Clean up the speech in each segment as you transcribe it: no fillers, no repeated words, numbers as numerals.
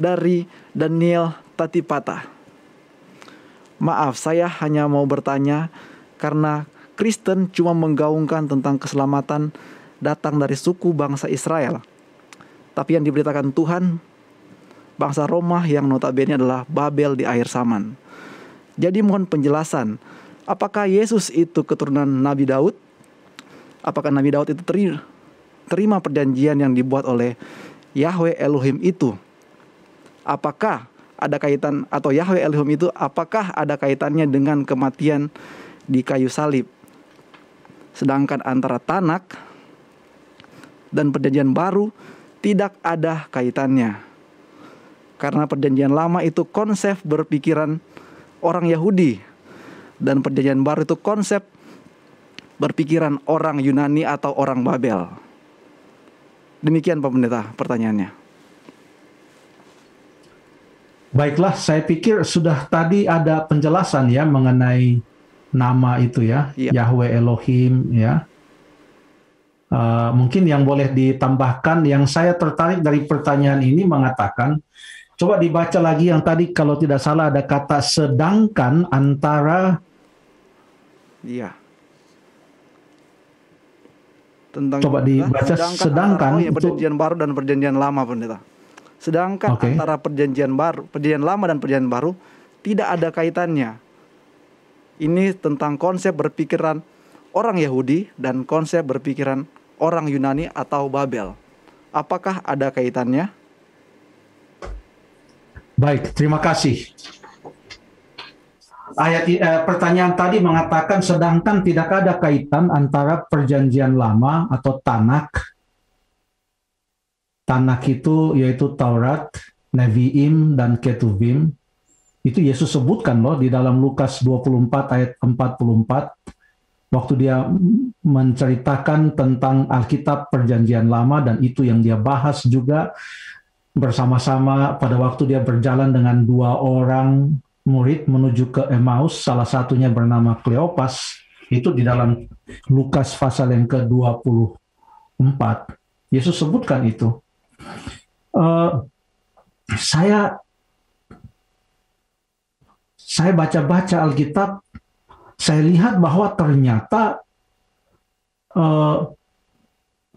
dari Daniel Tatipata. Maaf, saya hanya mau bertanya karena Kristen cuma menggaungkan tentang keselamatan datang dari suku bangsa Israel. Tapi yang diberitakan Tuhan, bangsa Roma yang notabene adalah Babel di akhir zaman. Jadi mohon penjelasan, apakah Yesus itu keturunan Nabi Daud? Apakah Nabi Daud itu terima perjanjian yang dibuat oleh Yahweh Elohim itu? Apakah ada kaitan, atau Yahweh Elohim itu apakah ada kaitannya dengan kematian di kayu salib? Sedangkan antara Tanak dan perjanjian baru tidak ada kaitannya. Karena perjanjian lama itu konsep berpikiran orang Yahudi, dan perjanjian baru itu konsep berpikiran orang Yunani atau orang Babel. Demikian Pak Pendeta pertanyaannya. Baiklah, saya pikir sudah tadi ada penjelasan ya mengenai nama itu ya, Yahweh Elohim ya. Mungkin yang boleh ditambahkan, yang saya tertarik dari pertanyaan ini mengatakan, coba dibaca lagi yang tadi kalau tidak salah ada kata sedangkan antara. Iya. Tentang coba dibaca sedangkan itu perjanjian baru dan perjanjian lama, Pendeta. Sedangkan antara perjanjian lama dan perjanjian baru tidak ada kaitannya. Ini tentang konsep berpikiran orang Yahudi dan konsep berpikiran orang Yunani atau Babel. Apakah ada kaitannya? Baik, terima kasih. Pertanyaan tadi mengatakan sedangkan tidak ada kaitan antara perjanjian lama atau Tanak. Tanak itu yaitu Taurat, Nevi'im, dan Ketuvim. Itu Yesus sebutkan loh di dalam Lukas 24 ayat 44. Waktu dia menceritakan tentang Alkitab perjanjian lama, dan itu yang dia bahas juga bersama-sama pada waktu dia berjalan dengan 2 orang murid menuju ke Emmaus, salah satunya bernama Kleopas. Itu di dalam Lukas pasal yang ke-24. Yesus sebutkan itu. Saya baca-baca Alkitab, saya lihat bahwa ternyata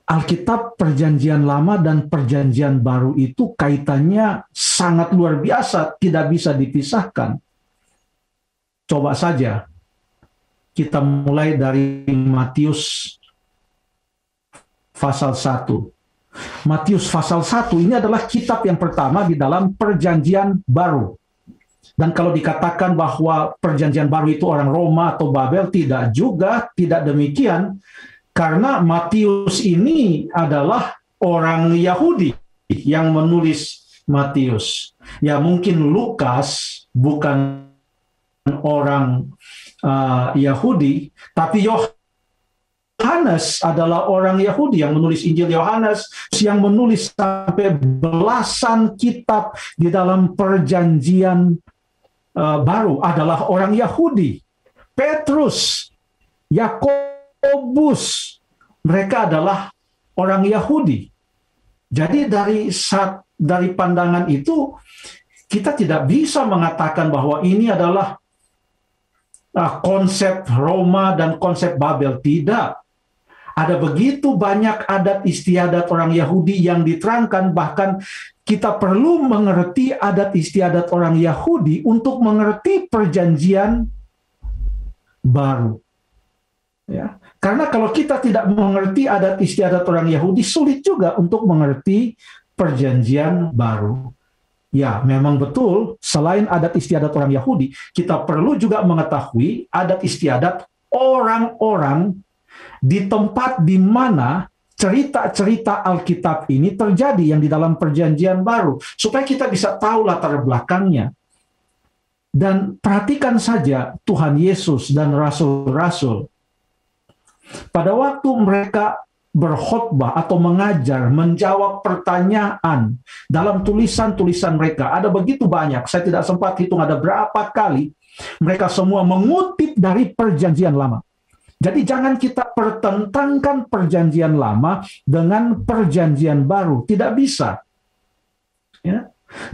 Alkitab perjanjian lama dan perjanjian baru itu kaitannya sangat luar biasa, tidak bisa dipisahkan. Coba saja kita mulai dari Matius pasal 1. Matius pasal 1 ini adalah kitab yang pertama di dalam perjanjian baru. Dan kalau dikatakan bahwa perjanjian baru itu orang Roma atau Babel, tidak juga, tidak demikian. Karena Matius ini adalah orang Yahudi yang menulis Matius. Ya mungkin Lukas bukan orang Yahudi, tapi Yohanes adalah orang Yahudi yang menulis Injil Yohanes, yang menulis sampai belasan kitab di dalam perjanjian baru adalah orang Yahudi. Petrus, Yakobus, mereka adalah orang Yahudi. Jadi dari pandangan itu kita tidak bisa mengatakan bahwa ini adalah konsep Roma dan konsep Babel. Tidak. Ada begitu banyak adat istiadat orang Yahudi yang diterangkan, bahkan kita perlu mengerti adat istiadat orang Yahudi untuk mengerti perjanjian baru. Ya. Karena kalau kita tidak mengerti adat istiadat orang Yahudi, sulit juga untuk mengerti perjanjian baru. Ya, memang betul, selain adat istiadat orang Yahudi, kita perlu juga mengetahui adat istiadat orang-orang di tempat di mana cerita-cerita Alkitab ini terjadi, yang di dalam perjanjian baru, supaya kita bisa tahu latar belakangnya. Dan perhatikan saja Tuhan Yesus dan rasul-rasul. Pada waktu mereka berkhotbah atau mengajar, menjawab pertanyaan dalam tulisan-tulisan mereka, ada begitu banyak, saya tidak sempat hitung ada berapa kali, mereka semua mengutip dari perjanjian lama. Jadi jangan kita pertentangkan perjanjian lama dengan perjanjian baru. Tidak bisa. Ya.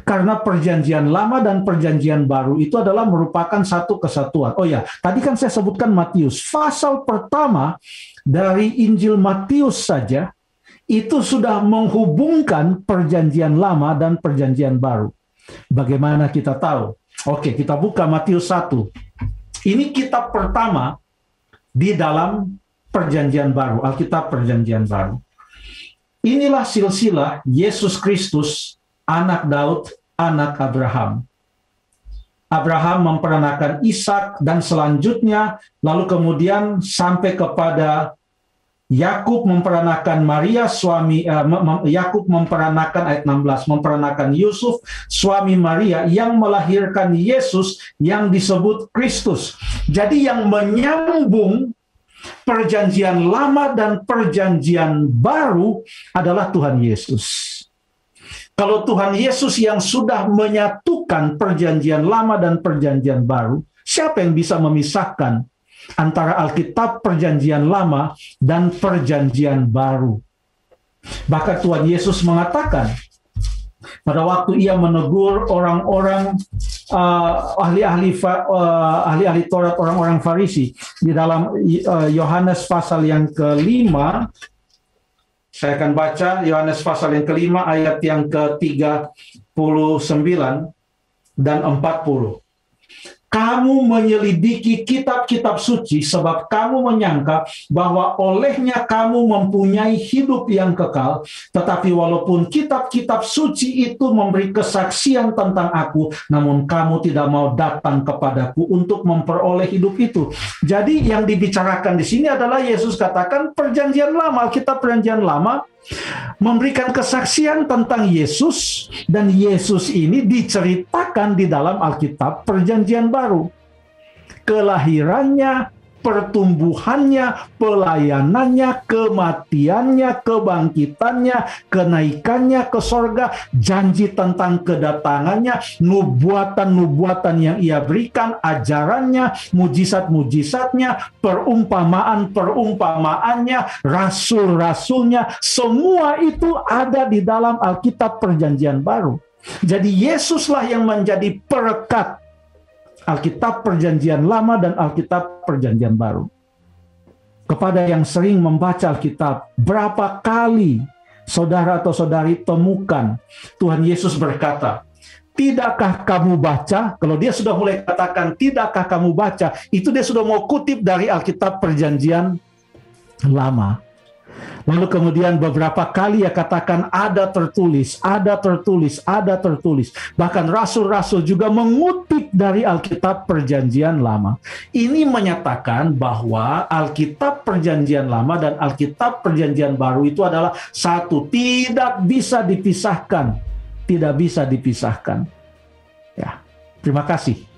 Karena perjanjian lama dan perjanjian baru itu adalah merupakan satu kesatuan. Oh ya, tadi kan saya sebutkan Matius. Pasal pertama dari Injil Matius saja itu sudah menghubungkan perjanjian lama dan perjanjian baru. Bagaimana kita tahu? Oke, kita buka Matius 1. Ini kitab pertama di dalam perjanjian baru, Alkitab perjanjian baru. Inilah silsilah Yesus Kristus, anak Daud, anak Abraham. Abraham memperanakan Ishak dan selanjutnya, lalu kemudian sampai kepada Yakub memperanakan Maria, Yakub memperanakan ayat 16, memperanakan Yusuf, suami Maria yang melahirkan Yesus yang disebut Kristus. Jadi yang menyambung perjanjian lama dan perjanjian baru adalah Tuhan Yesus. Kalau Tuhan Yesus yang sudah menyatukan perjanjian lama dan perjanjian baru, siapa yang bisa memisahkan antara Alkitab perjanjian lama dan perjanjian baru? Bahkan Tuhan Yesus mengatakan pada waktu ia menegur orang-orang ahli-ahli Taurat, orang-orang Farisi, di dalam Yohanes pasal yang kelima. Saya akan baca Yohanes pasal yang kelima ayat yang ke-39 dan 40. Kamu menyelidiki kitab-kitab suci sebab kamu menyangka bahwa olehnya kamu mempunyai hidup yang kekal. Tetapi walaupun kitab-kitab suci itu memberi kesaksian tentang aku, namun kamu tidak mau datang kepadaku untuk memperoleh hidup itu. Jadi yang dibicarakan di sini adalah Yesus katakan perjanjian lama, kitab perjanjian lama memberikan kesaksian tentang Yesus, dan Yesus ini diceritakan di dalam Alkitab perjanjian baru. Kelahirannya, pertumbuhannya, pelayanannya, kematiannya, kebangkitannya, kenaikannya ke sorga, janji tentang kedatangannya, nubuatan-nubuatan yang ia berikan, ajarannya, mujizat-mujizatnya, perumpamaan-perumpamaannya, rasul-rasulnya, semua itu ada di dalam Alkitab perjanjian baru. Jadi Yesuslah yang menjadi perekat Alkitab perjanjian lama dan Alkitab perjanjian baru. Kepada yang sering membaca Alkitab, berapa kali saudara atau saudari temukan Tuhan Yesus berkata, tidakkah kamu baca? Kalau dia sudah mulai katakan tidakkah kamu baca, itu dia sudah mau kutip dari Alkitab perjanjian lama. Lalu kemudian beberapa kali ia katakan ada tertulis, ada tertulis, ada tertulis. Bahkan rasul-rasul juga mengutip dari Alkitab perjanjian lama. Ini menyatakan bahwa Alkitab perjanjian lama dan Alkitab perjanjian baru itu adalah satu, tidak bisa dipisahkan. Tidak bisa dipisahkan. Ya, terima kasih.